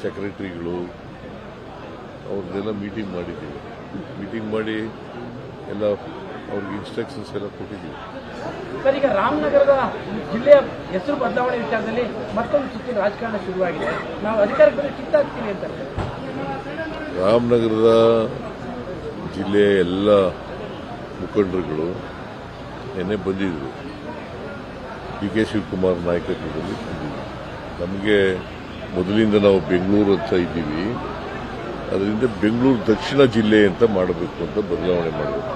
ಸೆಕ್ರೆಟರಿಗಳು ಅವ್ರದ್ದೆಲ್ಲ ಮೀಟಿಂಗ್ ಮಾಡಿದ್ದೀವಿ. ಮೀಟಿಂಗ್ ಮಾಡಿ ಎಲ್ಲ ಅವ್ರಿಗೆ ಇನ್ಸ್ಟ್ರಕ್ಷನ್ಸ್ ಎಲ್ಲ ಕೊಟ್ಟಿದ್ದೀವಿ. ಸರ್, ಈಗ ರಾಮನಗರದ ಜಿಲ್ಲೆಯ ಹೆಸರು ಬದಲಾವಣೆ ವಿಚಾರದಲ್ಲಿ ಮತ್ತೊಂದು ಸುತ್ತಿನ ರಾಜಕಾರಣ ಶುರುವಾಗಿದೆ. ನಾವು ಅಧಿಕಾರಕ್ಕೆ ಬಂದು ಕಿತ್ತಾಕ್ತೀವಿ ಅಂತ. ರಾಮನಗರದ ಜಿಲ್ಲೆಯ ಎಲ್ಲ ಮುಖಂಡರುಗಳು ನಿನ್ನೆ ಬಂದಿದ್ರು. ಡಿ.ಕೆ. ಶಿವಕುಮಾರ್ ನಾಯಕತ್ವದಲ್ಲಿ ಬಂದಿದ್ರು. ನಮಗೆ ಮೊದಲಿಂದ ನಾವು ಬೆಂಗಳೂರು ಅಂತ ಇದ್ದೀವಿ, ಅದರಿಂದ ಬೆಂಗಳೂರು ದಕ್ಷಿಣ ಜಿಲ್ಲೆ ಅಂತ ಮಾಡಬೇಕು ಅಂತ ಬದಲಾವಣೆ ಮಾಡಬೇಕು.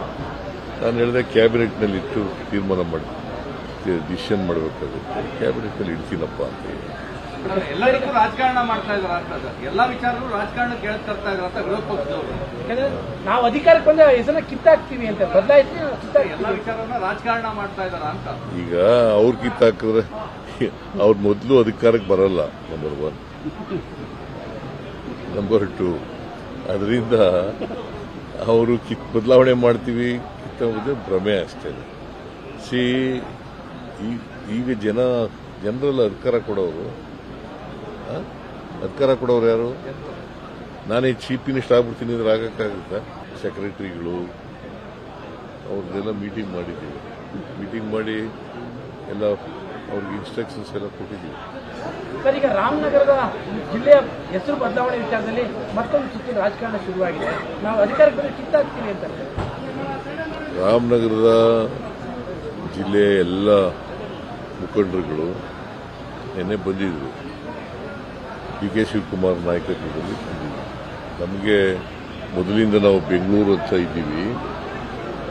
ನಾನು ಹೇಳಿದೆ ಕ್ಯಾಬಿನೆಟ್ನಲ್ಲಿ ಇಟ್ಟು ತೀರ್ಮಾನ ಮಾಡಿ ಡಿಸಿಷನ್ ಮಾಡಬೇಕಾಗುತ್ತೆ. ಕ್ಯಾಬಿನೆಟ್ನಲ್ಲಿ ಇಡ್ತೀನಪ್ಪ ಅಂತ ಹೇಳಿ ಎಲ್ಲರಿಗೂ ರಾಜಕಾರಣ ಮಾಡ್ತಾ ಇದ್ದಾರೆ. ಎಲ್ಲ ವಿಚಾರಗಳು ರಾಜಕಾರಣ ಕೇಳ್ತಾ ಇದ್ದಾರೆ ವಿರೋಧ ಪಕ್ಷದವರು. ನಾವು ಅಧಿಕಾರಕ್ಕೆ ಬಂದ ಹೆಸರನ್ನ ಕಿತ್ತಾಕ್ತೀವಿ ಅಂತ ಬದಲಾಯಿಸಿ ಎಲ್ಲ ವಿಚಾರವನ್ನ ರಾಜಕಾರಣ ಮಾಡ್ತಾ ಇದ್ದಾರೆ ಅಂತ. ಈಗ ಅವ್ರು ಕಿತ್ತಾಕಿದ್ರೆ ಅವ್ರ ಮೊದಲು ಅಧಿಕಾರಕ್ಕೆ ಬರಲ್ಲ. ನಂಬರ್ 1. ನಂಬರ್ 2, ಅದರಿಂದ ಅವರು ಬದಲಾವಣೆ ಮಾಡ್ತೀವಿ ಕಿತ್ತೋದೇ ಭ್ರಮೆ ಅಷ್ಟೇ. ಈಗ ಜನರೆಲ್ಲ ಅಧಿಕಾರ ಕೊಡೋರು ಯಾರು? ನಾನೇ ಚೀಫ್ ಮಿನಿಸ್ಟರ್ ಆಗ್ಬಿಡ್ತೀನಿ ಅಂದ್ರೆ ಆಗಕ್ಕಾಗುತ್ತಾ? ಸೆಕ್ರೆಟರಿಗಳು ಅವ್ರದ್ದೆಲ್ಲ ಮೀಟಿಂಗ್ ಮಾಡಿದ್ದೀವಿ. ಮೀಟಿಂಗ್ ಮಾಡಿ ಎಲ್ಲ ಅವ್ರಿಗೆ ಇನ್ಸ್ಟ್ರಕ್ಷನ್ಸ್ ಎಲ್ಲ ಕೊಟ್ಟಿದ್ದೀವಿ. ಸರ್, ಈಗ ರಾಮನಗರದ ಜಿಲ್ಲೆಯ ಹೆಸರು ಬದಲಾವಣೆ ವಿಚಾರದಲ್ಲಿ ಮತ್ತೊಂದು ಸುತ್ತಿನ ರಾಜಕಾರಣ ಶುರುವಾಗಿದೆ. ನಾವು ಅಧಿಕಾರಕ್ಕೆ ಬಂದು ಕಿತ್ತಾಕ್ತೀವಿ ಅಂತ. ರಾಮನಗರದ ಜಿಲ್ಲೆಯ ಎಲ್ಲ ಮುಖಂಡರುಗಳು ನಿನ್ನೆ ಬಂದಿದ್ರು. ಡಿ.ಕೆ. ಶಿವಕುಮಾರ್ ನಾಯಕತ್ವದಲ್ಲಿ ಬಂದಿದ್ರು. ನಮಗೆ ಮೊದಲಿಂದ ನಾವು ಬೆಂಗಳೂರು ಅಂತ ಇದ್ದೀವಿ,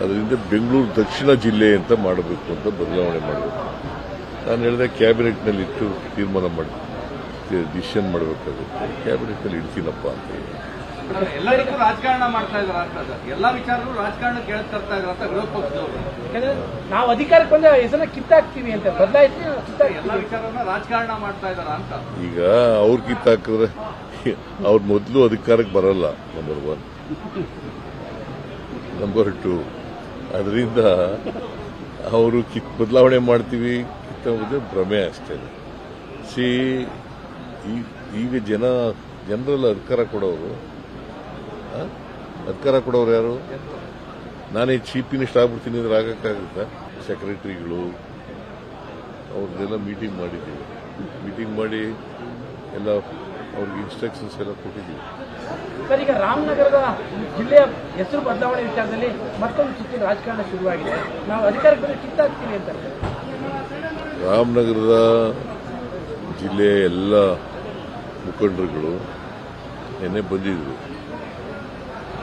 ಅದರಿಂದ ಬೆಂಗಳೂರು ದಕ್ಷಿಣ ಜಿಲ್ಲೆ ಅಂತ ಮಾಡಬೇಕು ಅಂತ ಬದಲಾವಣೆ ಮಾಡಬೇಕು. ನಾನು ಹೇಳಿದೆ ಕ್ಯಾಬಿನೆಟ್ನಲ್ಲಿ ಇಟ್ಟು ತೀರ್ಮಾನ ಮಾಡಿ ಡಿಸಿಷನ್ ಮಾಡಬೇಕಾಗುತ್ತೆ. ಕ್ಯಾಬಿನೆಟ್ನಲ್ಲಿ ಇಡ್ತೀನಪ್ಪ ಅಂತ ಹೇಳಿ ಎಲ್ಲರಿಗೂ ರಾಜಕಾರಣ ಮಾಡ್ತಾ ಇದ್ದಾರೆ. ಎಲ್ಲ ವಿಚಾರಗಳು ರಾಜಕಾರಣ ಕೇಳ್ತಾ ಇದ್ದಾರೆ ವಿರೋಧ ಪಕ್ಷದವರು. ನಾವು ಅಧಿಕಾರಕ್ಕೆ ಬಂದ ಹೆಸರನ್ನ ಕಿತ್ತಾಕ್ತೀವಿ ಅಂತ ಬದಲಾಯಿಸಿ ಎಲ್ಲ ವಿಚಾರವನ್ನ ರಾಜಕಾರಣ ಮಾಡ್ತಾ ಇದ್ದಾರೆ ಅಂತ. ಈಗ ಅವ್ರು ಕಿತ್ತಾಕಿದ್ರೆ ಅವ್ರ ಮೊದಲು ಅಧಿಕಾರಕ್ಕೆ ಬರಲ್ಲ. ನಂಬರ್ 1. ನಂಬರ್ 2, ಅದರಿಂದ ಅವರು ಬದಲಾವಣೆ ಮಾಡ್ತೀವಿ ಕಿತ್ತೋದೇ ಭ್ರಮೆ ಅಷ್ಟೇ. ಈಗ ಜನರೆಲ್ಲ ಅಧಿಕಾರ ಕೊಡೋರು ಯಾರು? ನಾನೇ ಚೀಫ್ ಮಿನಿಸ್ಟರ್ ಆಗ್ಬಿಡ್ತೀನಿ ಅಂದ್ರೆ ಆಗಕ್ಕಾಗುತ್ತಾ? ಸೆಕ್ರೆಟರಿಗಳು ಅವ್ರದ್ದೆಲ್ಲ ಮೀಟಿಂಗ್ ಮಾಡಿದ್ದೀವಿ. ಮೀಟಿಂಗ್ ಮಾಡಿ ಎಲ್ಲ ಅವ್ರಿಗೆ ಇನ್ಸ್ಟ್ರಕ್ಷನ್ಸ್ ಎಲ್ಲ ಕೊಟ್ಟಿದ್ದೀವಿ. ಸರ್, ಈಗ ರಾಮನಗರದ ಜಿಲ್ಲೆಯ ಹೆಸರು ಬದಲಾವಣೆ ವಿಚಾರದಲ್ಲಿ ಮತ್ತೊಂದು ಸುತ್ತಿನ ರಾಜಕಾರಣ ಶುರುವಾಗಿದೆ. ನಾವು ಅಧಿಕಾರಕ್ಕೆ ಬಂದು ಕಿತ್ತಾಕ್ತೀವಿ ಅಂತ. ರಾಮನಗರದ ಜಿಲ್ಲೆಯ ಎಲ್ಲ ಮುಖಂಡರುಗಳು ನಿನ್ನೆ ಬಂದಿದ್ರು.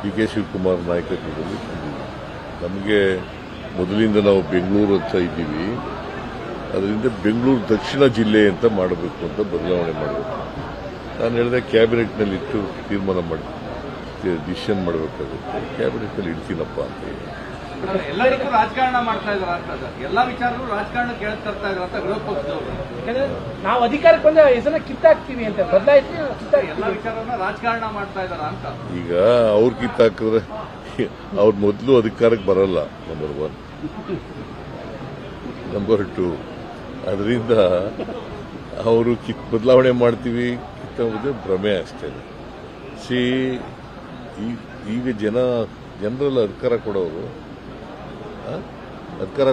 ಡಿ.ಕೆ. ಶಿವಕುಮಾರ್ ನಾಯಕತ್ವದಲ್ಲಿ ಬಂದಿದ್ರು. ನಮಗೆ ಮೊದಲಿಂದ ನಾವು ಬೆಂಗಳೂರು ಅಂತ ಇದ್ದೀವಿ, ಅದರಿಂದ ಬೆಂಗಳೂರು ದಕ್ಷಿಣ ಜಿಲ್ಲೆ ಅಂತ ಮಾಡಬೇಕು ಅಂತ ಬದಲಾವಣೆ ಮಾಡಬೇಕು. ನಾನು ಹೇಳಿದೆ ಕ್ಯಾಬಿನೆಟ್ನಲ್ಲಿ ಇಟ್ಟು ತೀರ್ಮಾನ ಮಾಡಿ ಡಿಸಿಷನ್ ಮಾಡಬೇಕಾಗುತ್ತೆ. ಕ್ಯಾಬಿನೆಟ್ನಲ್ಲಿ ಇಡ್ತೀನಪ್ಪ ಅಂತ ಹೇಳಿ ಎಲ್ಲರಿಗೂ ರಾಜಕಾರಣ ಮಾಡ್ತಾ ಇದ್ದಾರೆ. ಎಲ್ಲ ವಿಚಾರಗಳು ರಾಜಕಾರಣ ಕೇಳ್ತಾ ಇದ್ದಾರೆ ವಿರೋಧ ಪಕ್ಷದವರು. ನಾವು ಅಧಿಕಾರಕ್ಕೆ ಬಂದ ಹೆಸರನ್ನ ಕಿತ್ತಾಕ್ತೀವಿ ಅಂತ ಬದಲಾಯಿಸಿ ಎಲ್ಲ ವಿಚಾರವನ್ನ ರಾಜಕಾರಣ ಮಾಡ್ತಾ ಇದ್ದಾರೆ ಅಂತ. ಈಗ ಅವ್ರು ಕಿತ್ತಾಕಿದ್ರೆ ಅವ್ರ ಮೊದಲು ಅಧಿಕಾರಕ್ಕೆ ಬರಲ್ಲ. ನಂಬರ್ 1. ನಂಬರ್ 2, ಅದರಿಂದ ಅವರು ಬದಲಾವಣೆ ಮಾಡ್ತೀವಿ ಕಿತ್ತೋದೇ ಭ್ರಮೆ ಅಷ್ಟೇ. ಈಗ ಜನರೆಲ್ಲ ಅಧಿಕಾರ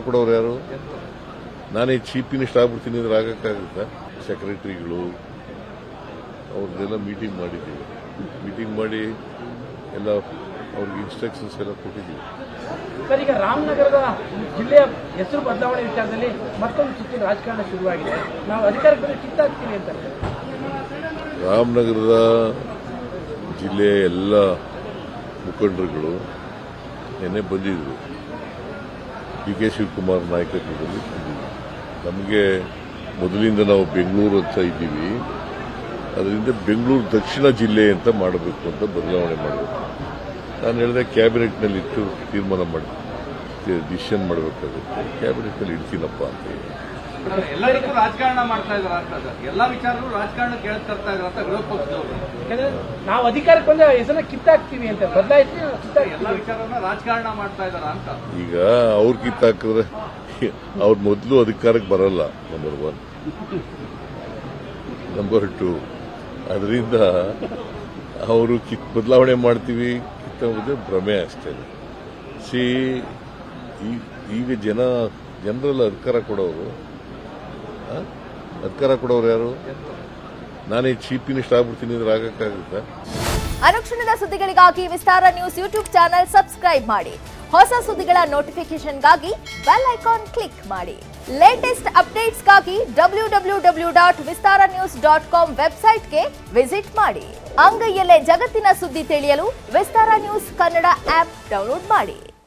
ಕೊಡೋರು ಯಾರು? ನಾನೇ ಚೀಫ್ ಮಿನಿಸ್ಟರ್ ಆಗ್ಬಿಡ್ತೀನಿ ಅಂದ್ರೆ ಆಗಕ್ಕಾಗುತ್ತಾ? ಸೆಕ್ರೆಟರಿಗಳು ಅವ್ರದ್ದೆಲ್ಲ ಮೀಟಿಂಗ್ ಮಾಡಿದ್ದೀವಿ. ಮೀಟಿಂಗ್ ಮಾಡಿ ಎಲ್ಲ ಅವ್ರಿಗೆ ಇನ್ಸ್ಟ್ರಕ್ಷನ್ಸ್ ಎಲ್ಲ ಕೊಟ್ಟಿದ್ದೀವಿ. ಸರ್, ಈಗ ರಾಮನಗರದ ಜಿಲ್ಲೆಯ ಹೆಸರು ಬದಲಾವಣೆ ವಿಚಾರದಲ್ಲಿ ಮತ್ತೊಂದು ಸುತ್ತಿನ ರಾಜಕಾರಣ ಶುರುವಾಗಿದೆ. ನಾವು ಅಧಿಕಾರಕ್ಕೆ ಬಂದು ಕಿತ್ತಾಕ್ತೀವಿ ಅಂತ. ರಾಮನಗರದ ಜಿಲ್ಲೆಯ ಎಲ್ಲ ಮುಖಂಡರುಗಳು ನಿನ್ನೆ ಬಂದಿದ್ರು. ಡಿ.ಕೆ. ಶಿವಕುಮಾರ್ ನಾಯಕತ್ವದಲ್ಲಿ ಬಂದಿದ್ರು. ನಮಗೆ ಮೊದಲಿಂದ ನಾವು ಬೆಂಗಳೂರು ಅಂತ ಇದ್ದೀವಿ, ಅದರಿಂದ ಬೆಂಗಳೂರು ದಕ್ಷಿಣ ಜಿಲ್ಲೆ ಅಂತ ಮಾಡಬೇಕು ಅಂತ ಬದಲಾವಣೆ ಮಾಡಬೇಕು. ನಾನು ಹೇಳಿದೆ ಕ್ಯಾಬಿನೆಟ್ನಲ್ಲಿ ಇಟ್ಟು ತೀರ್ಮಾನ ಮಾಡಿ ಡಿಸಿಷನ್ ಮಾಡಬೇಕಾಗುತ್ತೆ. ಕ್ಯಾಬಿನೆಟ್ನಲ್ಲಿ ಇಡ್ತೀನಪ್ಪ ಅಂತ ಹೇಳಿ ಎಲ್ಲರಿಗೂ ರಾಜಕಾರಣ ಮಾಡ್ತಾ ಇದ್ದಾರೆ. ಎಲ್ಲ ವಿಚಾರಗಳು ರಾಜಕಾರಣ ಕೇಳ್ತಾ ಇದ್ದಾರೆ ವಿರೋಧ ಪಕ್ಷದವರು. ನಾವು ಅಧಿಕಾರಕ್ಕೆ ಬಂದ ಹೆಸರನ್ನ ಕಿತ್ತಾಕ್ತೀವಿ ಅಂತ ಬದಲಾಯಿಸಿ ಎಲ್ಲ ವಿಚಾರವನ್ನ ರಾಜಕಾರಣ ಮಾಡ್ತಾ ಇದ್ದಾರೆ ಅಂತ. ಈಗ ಅವ್ರು ಕಿತ್ತಾಕಿದ್ರೆ ಅವ್ರ ಮೊದಲು ಅಧಿಕಾರಕ್ಕೆ ಬರಲ್ಲ. ನಂಬರ್ 1. ನಂಬರ್ 2, ಅದರಿಂದ ಅವರು ಬದಲಾವಣೆ ಮಾಡ್ತೀವಿ ಕಿತ್ತಂಬುದೇ ಭ್ರಮೆ ಅಷ್ಟೇ. ಸಿ ಈಗ ಜನರಲ್ಲ ಅಧಿಕಾರ ಕೊಡೋರು ಯಾರು? ನಾನೇ ಚೀಫ್ ಮಿನಿಸ್ಟರ್ ಆಗ್ಬಿಡ್ತೀನಿ ಅಂದ್ರೆ ಆಗಕ್ಕಾಗುತ್ತಾ? ಅನುಕ್ಷಣದ ಸುದ್ದಿಗಳಿಗಾಗಿ ವಿಸ್ತಾರ ನ್ಯೂಸ್ ಯೂಟ್ಯೂಬ್ ಚಾನೆಲ್ ಸಬ್ಸ್ಕ್ರೈಬ್ ಮಾಡಿ. ಹೊಸ ಸುದ್ದಿಗಳ ನೋಟಿಫಿಕೇಶನ್ಗಾಗಿ ಬೆಲ್ ಐಕಾನ್ ಕ್ಲಿಕ್ ಮಾಡಿ. ಲೇಟೆಸ್ಟ್ ಅಪ್ಡೇಟ್ಸ್ಗಾಗಿ www.vistaranews.com ವೆಬ್ಸೈಟ್ಗೆ ವಿಸಿಟ್ ಮಾಡಿ. ಅಂಗೈಯಲ್ಲೇ ಜಗತ್ತಿನ ಸುದ್ದಿ ತಿಳಿಯಲು ವಿಸ್ತಾರ ನ್ಯೂಸ್ ಕನ್ನಡ ಆಪ್ ಡೌನ್ಲೋಡ್ ಮಾಡಿ.